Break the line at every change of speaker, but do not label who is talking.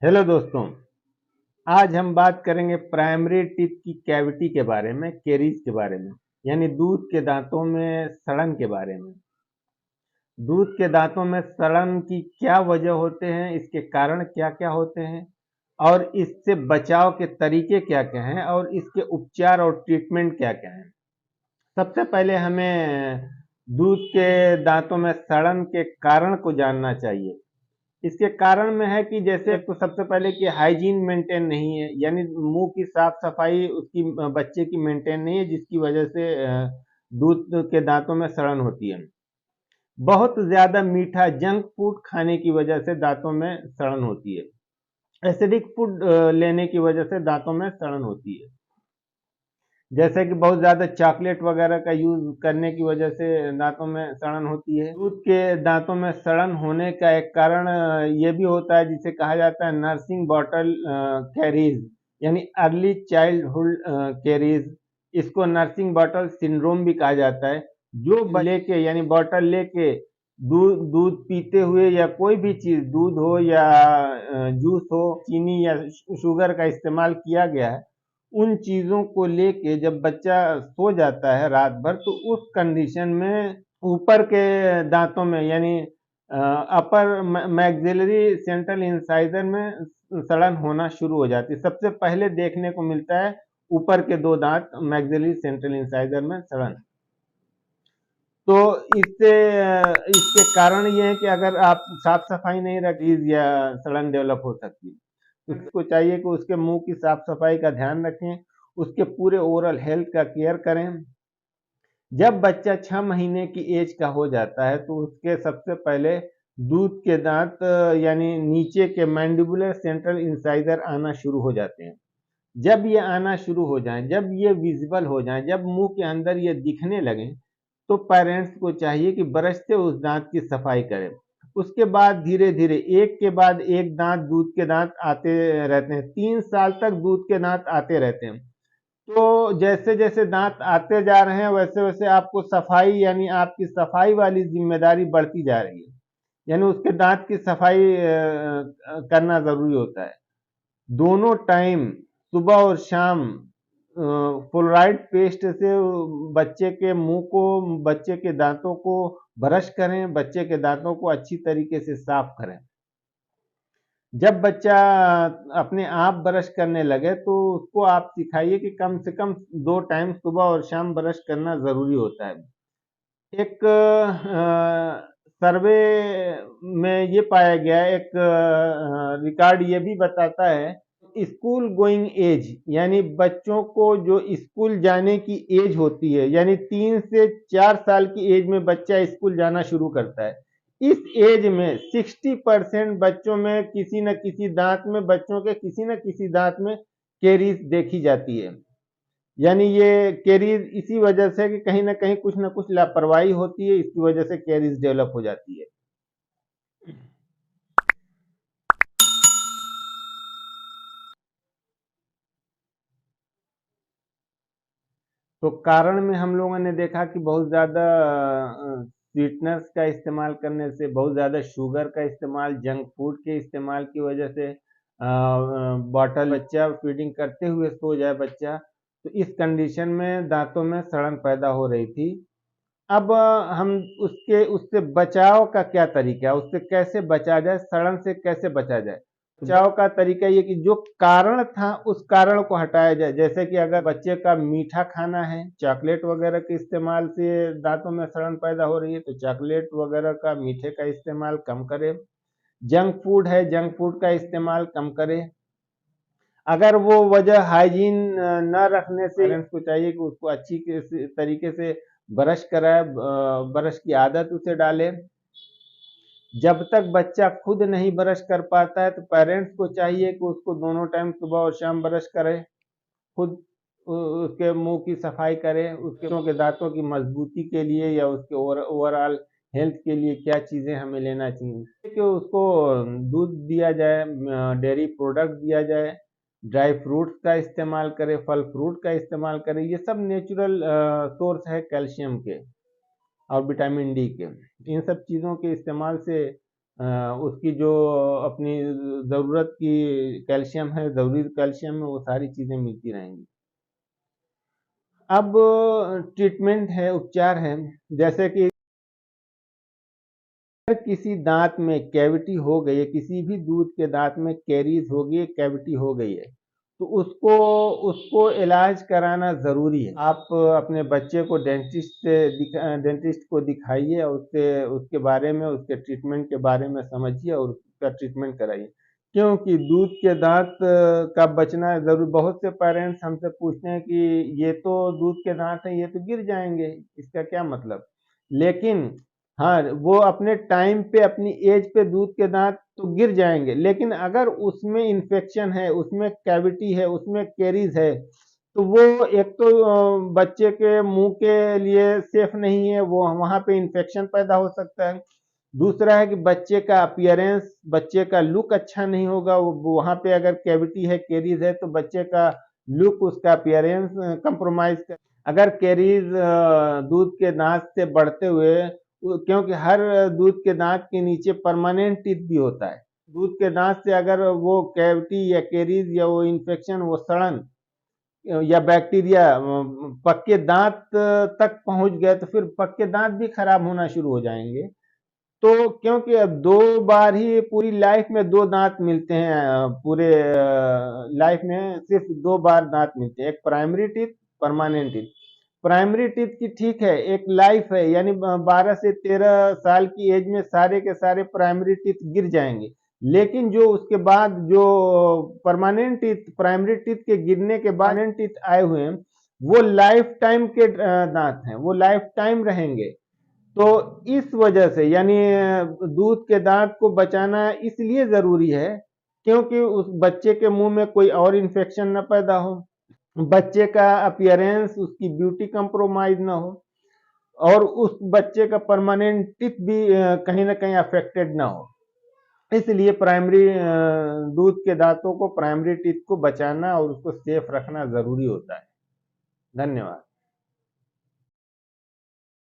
Hello दोस्तों। आज हम बात करेंगे प्राइमरी टीथ की कैविटी के बारे में, केरीज के बारे में, यानी दूध के दांतों में सड़न के बारे में। दूध के दांतों में सड़न की क्या वजह होते हैं, इसके कारण क्या क्या होते हैं और इससे बचाव के तरीके क्या क्या हैं और इसके उपचार और ट्रीटमेंट क्या क्या हैं। सबसे पहले हमें दूध के दांतों में सड़न के कारण को जानना चाहिए। इसके कारण में है कि जैसे तो सबसे पहले कि हाइजीन मेंटेन नहीं है, यानी मुंह की साफ सफाई उसकी बच्चे की मेंटेन नहीं है, जिसकी वजह से दूध के दांतों में सड़न होती है। बहुत ज्यादा मीठा जंक फूड खाने की वजह से दांतों में सड़न होती है। एसिडिक फूड लेने की वजह से दांतों में सड़न होती है। जैसे कि बहुत ज्यादा चॉकलेट वगैरह का यूज करने की वजह से दांतों में सड़न होती है। दूध के दांतों में सड़न होने का एक कारण ये भी होता है जिसे कहा जाता है नर्सिंग बॉटल कैरीज, यानी अर्ली चाइल्डहुड कैरीज। इसको नर्सिंग बॉटल सिंड्रोम भी कहा जाता है। जो लेके यानी बॉटल लेके दूध दूध पीते हुए या कोई भी चीज, दूध हो या जूस हो, चीनी या शुगर का इस्तेमाल किया गया है, उन चीजों को लेके जब बच्चा सो जाता है रात भर, तो उस कंडीशन में ऊपर के दांतों में यानी अपर मैक्सिलरी सेंट्रल इंसाइजर में सड़न होना शुरू हो जाती है। सबसे पहले देखने को मिलता है ऊपर के दो दांत मैक्सिलरी सेंट्रल इंसाइजर में सड़न। तो इससे इसके कारण ये है कि अगर आप साफ सफाई नहीं रखी या सड़न डेवलप हो सकती है। उसको चाहिए कि उसके मुंह की साफ सफाई का ध्यान रखें, उसके पूरे ओरल हेल्थ का केयर करें। जब बच्चा 6 महीने की एज का हो जाता है तो उसके सबसे पहले दूध के दांत यानी नीचे के मैंडिबुलर सेंट्रल इंसाइजर आना शुरू हो जाते हैं। जब ये आना शुरू हो जाएं, जब ये विजिबल हो जाएं, जब मुंह के अंदर ये दिखने लगे, तो पेरेंट्स को चाहिए कि ब्रश से उस दांत की सफाई करें। उसके बाद धीरे धीरे एक के बाद एक दांत, दूध के दांत आते रहते हैं। 3 साल तक दूध के दांत आते रहते हैं। तो जैसे जैसे दांत आते जा रहे हैं वैसे वैसे आपको सफाई यानी आपकी सफाई वाली जिम्मेदारी बढ़ती जा रही है। यानी उसके दांत की सफाई करना जरूरी होता है। दोनों टाइम सुबह और शाम फ्लोराइड पेस्ट से बच्चे के मुंह को, बच्चे के दांतों को ब्रश करें, बच्चे के दांतों को अच्छी तरीके से साफ करें। जब बच्चा अपने आप ब्रश करने लगे तो उसको आप सिखाइए कि कम से कम 2 टाइम सुबह और शाम ब्रश करना जरूरी होता है। एक सर्वे में ये पाया गया, एक रिकॉर्ड ये भी बताता है, स्कूल गोइंग एज यानी बच्चों को जो स्कूल जाने की एज होती है, यानी 3 से 4 साल की एज में बच्चा स्कूल जाना शुरू करता है। इस एज में 60% बच्चों में किसी न किसी दांत में, बच्चों के किसी न किसी दांत में केरीज देखी जाती है। यानी ये कैरीज इसी वजह से कि कहीं ना कहीं कुछ ना कुछ लापरवाही होती है, इसकी वजह से कैरीज डेवलप हो जाती है। तो कारण में हम लोगों ने देखा कि बहुत ज़्यादा स्वीटनर्स का इस्तेमाल करने से, बहुत ज़्यादा शुगर का इस्तेमाल, जंक फूड के इस्तेमाल की वजह से बॉटल, बच्चा फीडिंग करते हुए सो जाए बच्चा, तो इस कंडीशन में दांतों में सड़न पैदा हो रही थी। अब हम उसके उससे बचाव का क्या तरीका है, उससे कैसे बचा जाए, सड़न से कैसे बचा जाए। बचाव का तरीका ये कि जो कारण था उस कारण को हटाया जाए। जैसे कि अगर बच्चे का मीठा खाना है, चॉकलेट वगैरह के इस्तेमाल से दांतों में सड़न पैदा हो रही है, तो चॉकलेट वगैरह का, मीठे का इस्तेमाल कम करें। जंक फूड है, जंक फूड का इस्तेमाल कम करें। अगर वो वजह हाइजीन न रखने से, पेरेंट्स को चाहिए कि उसको अच्छी तरीके से ब्रश कराए, ब्रश की आदत उसे डाले। जब तक बच्चा खुद नहीं ब्रश कर पाता है तो पेरेंट्स को चाहिए कि उसको दोनों टाइम सुबह और शाम ब्रश करे, खुद उसके मुंह की सफाई करे। उसके बच्चों के दांतों की मजबूती के लिए या उसके ओवरऑल हेल्थ के लिए क्या चीजें हमें लेना चाहिए कि उसको दूध दिया जाए, डेयरी प्रोडक्ट दिया जाए, ड्राई फ्रूट्स का इस्तेमाल करें, फल फ्रूट का इस्तेमाल करें। ये सब नेचुरल सोर्स है कैल्शियम के और विटामिन डी के। इन सब चीज़ों के इस्तेमाल से उसकी जो अपनी ज़रूरत की कैल्शियम है, ज़रूरी कैल्शियम है, वो सारी चीज़ें मिलती रहेंगी। अब ट्रीटमेंट है, उपचार है, जैसे कि अगर किसी दांत में कैविटी हो गई है, किसी भी दूध के दांत में कैरीज हो गई है, कैविटी हो गई है, तो उसको उसको इलाज कराना ज़रूरी है। आप अपने बच्चे को डेंटिस्ट को दिखाइए और उससे उसके बारे में, उसके ट्रीटमेंट के बारे में समझिए और उसका ट्रीटमेंट कराइए। क्योंकि दूध के दांत का बचना ज़रूर, बहुत से पेरेंट्स हमसे पूछते हैं कि ये तो दूध के दांत हैं, ये तो गिर जाएंगे, इसका क्या मतलब? लेकिन हाँ, वो अपने टाइम पे, अपनी एज पे दूध के दांत तो गिर जाएंगे, लेकिन अगर उसमें इन्फेक्शन है, उसमें कैविटी है, उसमें कैरीज है, तो वो एक तो बच्चे के मुंह के लिए सेफ नहीं है, वो वहां पे इन्फेक्शन पैदा हो सकता है। दूसरा है कि बच्चे का अपीयरेंस, बच्चे का लुक अच्छा नहीं होगा, वहां पे अगर कैविटी है, कैरीज है, तो बच्चे का लुक, उसका अपीयरेंस कंप्रोमाइज कर। अगर कैरीज दूध के दांत से बढ़ते हुए, क्योंकि हर दूध के दांत के नीचे परमानेंट टीथ भी होता है, दूध के दांत से अगर वो कैविटी या कैरीज या वो इन्फेक्शन, वो सड़न या बैक्टीरिया पक्के दांत तक पहुंच गए, तो फिर पक्के दांत भी खराब होना शुरू हो जाएंगे। तो क्योंकि अब 2 बार ही पूरी लाइफ में 2 दांत मिलते हैं, पूरे लाइफ में सिर्फ 2 बार दांत मिलते हैं, एक primary teeth, permanent teeth. Primary teeth की ठीक है, एक लाइफ है, यानी 12 से 13 साल की एज में सारे के सारे प्राइमरी टीथ गिर जाएंगे। लेकिन जो उसके बाद जो परमानेंट टीथ, प्राइमरी टीथ के गिरने के बाद परमानेंट टीथ आए हुए हैं, वो लाइफ टाइम के दांत हैं, वो लाइफ टाइम रहेंगे। तो इस वजह से, यानी दूध के दांत को बचाना इसलिए जरूरी है क्योंकि उस बच्चे के मुंह में कोई और इन्फेक्शन न पैदा हो, बच्चे का अपीयरेंस, उसकी ब्यूटी कंप्रोमाइज ना हो, और उस बच्चे का परमानेंट टिप भी कहीं ना कहीं अफेक्टेड ना हो। इसलिए प्राइमरी दूध के दांतों को, प्राइमरी टीथ को बचाना और उसको सेफ रखना जरूरी होता है। धन्यवाद।